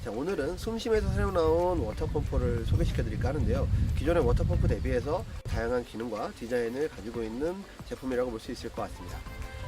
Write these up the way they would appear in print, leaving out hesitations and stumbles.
자, 오늘은 숨심에서 새로 나온 워터펌프를 소개시켜 드릴까 하는데요. 기존의 워터펌프 대비해서 다양한 기능과 디자인을 가지고 있는 제품이라고 볼 수 있을 것 같습니다.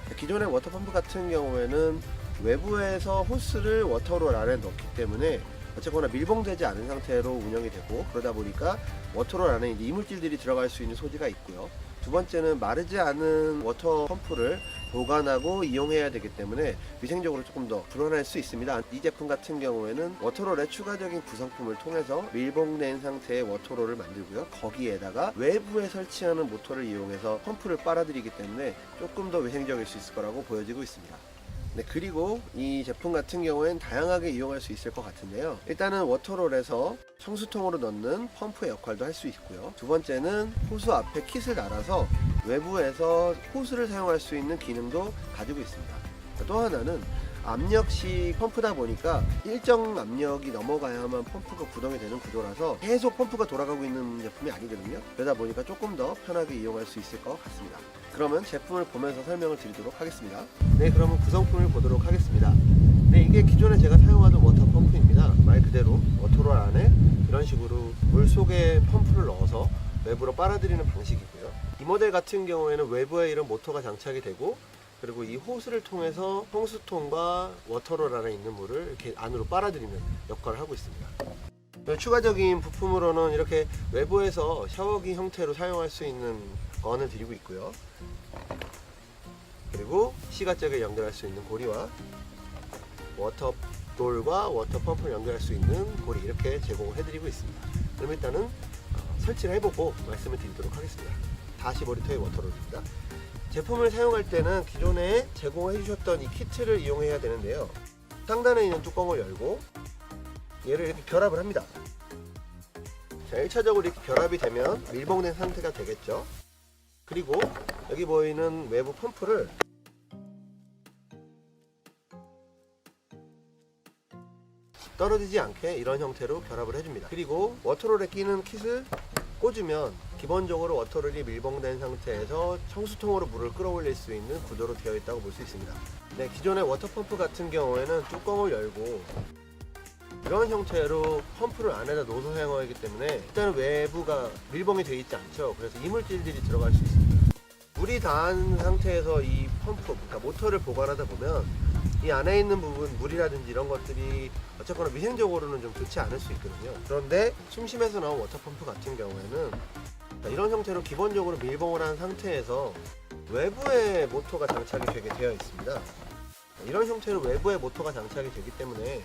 자, 기존의 워터펌프 같은 경우에는 외부에서 호스를 워터롤 안에 넣기 때문에 어쨌거나 밀봉되지 않은 상태로 운영이 되고, 그러다 보니까 워터롤 안에 이물질들이 들어갈 수 있는 소지가 있고요. 두 번째는 마르지 않은 워터펌프를 보관하고 이용해야 되기 때문에 위생적으로 조금 더 불안할 수 있습니다. 이 제품 같은 경우에는 워터롤의 추가적인 구성품을 통해서 밀봉된 상태의 워터롤을 만들고요. 거기에다가 외부에 설치하는 모터를 이용해서 펌프를 빨아들이기 때문에 조금 더 위생적일 수 있을 거라고 보여지고 있습니다. 네, 그리고 이 제품 같은 경우엔 다양하게 이용할 수 있을 것 같은데요. 일단은 워터롤에서 청수통으로 넣는 펌프의 역할도 할 수 있고요. 두 번째는 호수 앞에 킷을 달아서 외부에서 호스를 사용할 수 있는 기능도 가지고 있습니다. 또 하나는 압력식 펌프다 보니까 일정 압력이 넘어가야만 펌프가 구동이 되는 구조라서 계속 펌프가 돌아가고 있는 제품이 아니거든요. 그러다 보니까 조금 더 편하게 이용할 수 있을 것 같습니다. 그러면 제품을 보면서 설명을 드리도록 하겠습니다. 네, 그러면 구성품을 보도록 하겠습니다. 네, 이게 기존에 제가 사용하던 워터펌프입니다. 말 그대로 워터롤 안에 이런 식으로 물 속에 펌프를 넣어서 외부로 빨아들이는 방식이고요. 이 모델 같은 경우에는 외부에 이런 모터가 장착이 되고, 그리고 이 호스를 통해서 홍수통과 워터롤 안에 있는 물을 이렇게 안으로 빨아들이는 역할을 하고 있습니다. 추가적인 부품으로는 이렇게 외부에서 샤워기 형태로 사용할 수 있는 건을 드리고 있고요. 그리고 시가잭을 연결할 수 있는 고리와 워터롤과 워터펌프를 연결할 수 있는 고리, 이렇게 제공을 해드리고 있습니다. 그럼 일단은 설치를 해보고 말씀을 드리도록 하겠습니다. 45L의 워터롤입니다. 제품을 사용할 때는 기존에 제공해 주셨던 이 키트를 이용해야 되는데요. 상단에 있는 뚜껑을 열고 얘를 이렇게 결합을 합니다. 자, 1차적으로 이렇게 결합이 되면 밀봉된 상태가 되겠죠. 그리고 여기 보이는 외부 펌프를 떨어지지 않게 이런 형태로 결합을 해줍니다. 그리고 워터롤에 끼는 킷을 꽂으면 기본적으로 워터롤이 밀봉된 상태에서 청수통으로 물을 끌어올릴 수 있는 구조로 되어 있다고 볼 수 있습니다. 네, 기존의 워터펌프 같은 경우에는 뚜껑을 열고 이런 형태로 펌프를 안에다 넣어서 사용하기 때문에 일단 외부가 밀봉이 되어 있지 않죠. 그래서 이물질들이 들어갈 수 있습니다. 물이 닿은 상태에서 이 펌프, 그러니까 모터를 보관하다 보면 이 안에 있는 부분, 물이라든지 이런 것들이 어쨌거나 위생적으로는 좀 좋지 않을 수 있거든요. 그런데 숨심에서 나온 워터펌프 같은 경우에는 이런 형태로 기본적으로 밀봉을 한 상태에서 외부에 모터가 장착이 되게 되어 있습니다. 이런 형태로 외부에 모터가 장착이 되기 때문에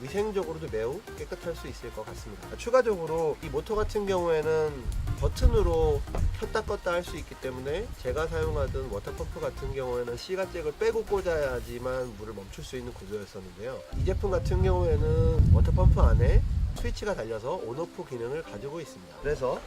위생적으로도 매우 깨끗할 수 있을 것 같습니다. 추가적으로 이 모터 같은 경우에는 버튼으로 켰다 껐다 할 수 있기 때문에 제가 사용하던 워터펌프 같은 경우에는 시가잭을 빼고 꽂아야지만 물을 멈출 수 있는 구조였었는데요. 이 제품 같은 경우에는 워터펌프 안에 스위치가 달려서 온오프 기능을 가지고 있습니다. 그래서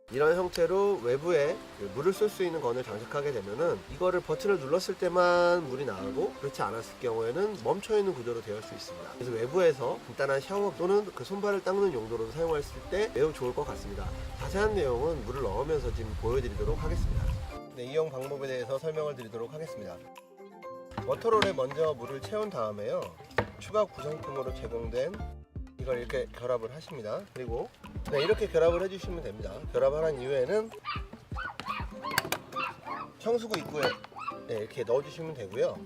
이런 형태로 외부에 물을 쏠 수 있는 건을 장착하게 되면은 이거를 버튼을 눌렀을 때만 물이 나오고, 그렇지 않았을 경우에는 멈춰있는 구조로 되어 수 있습니다. 그래서 외부에서 간단한 샤워 또는 그 손발을 닦는 용도로 사용했을 때 매우 좋을 것 같습니다. 자세한 내용은 물을 넣으면서 지금 보여드리도록 하겠습니다. 네, 이용 방법에 대해서 설명을 드리도록 하겠습니다. 워터롤에 먼저 물을 채운 다음에요, 추가 구성품으로 제공된 이걸 이렇게 결합을 하십니다. 그리고 네, 이렇게 결합을 해주시면 됩니다. 결합을 한 이후에는 청수구 입구에 네, 이렇게 넣어주시면 되고요.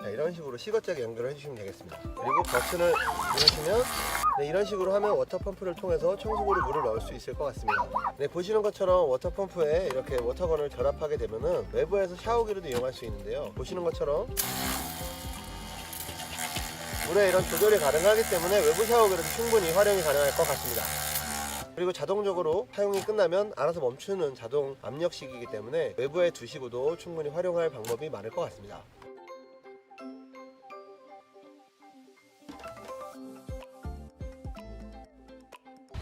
자, 이런 식으로 시거잭에 연결을 해주시면 되겠습니다. 그리고 버튼을 누르시면 네, 이런 식으로 하면 워터펌프를 통해서 청수구로 물을 넣을 수 있을 것 같습니다. 네, 보시는 것처럼 워터펌프에 이렇게 워터건을 결합하게 되면은 외부에서 샤워기로도 이용할 수 있는데요. 보시는 것처럼 물에 이런 조절이 가능하기 때문에 외부 샤워기로도 충분히 활용이 가능할 것 같습니다. 그리고 자동적으로 사용이 끝나면 알아서 멈추는 자동 압력식이기 때문에 외부에 두시고도 충분히 활용할 방법이 많을 것 같습니다.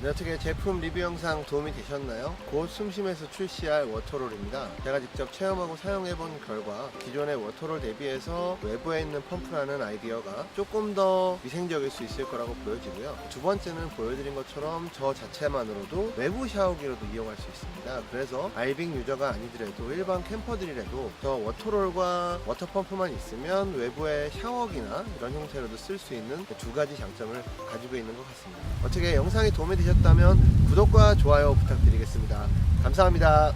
네, 어떻게 제품 리뷰 영상 도움이 되셨나요? 곧 숨심에서 출시할 워터롤입니다. 제가 직접 체험하고 사용해본 결과 기존의 워터롤 대비해서 외부에 있는 펌프라는 아이디어가 조금 더 위생적일 수 있을 거라고 보여지고요. 두 번째는 보여드린 것처럼 저 자체만으로도 외부 샤워기로도 이용할 수 있습니다. 그래서 알빙 유저가 아니더라도 일반 캠퍼들이라도 저 워터롤과 워터펌프만 있으면 외부에 샤워기나 이런 형태로도 쓸 수 있는 두 가지 장점을 가지고 있는 것 같습니다. 어떻게 영상이 도움이 되셨다면 구독과 좋아요 부탁드리겠습니다. 감사합니다.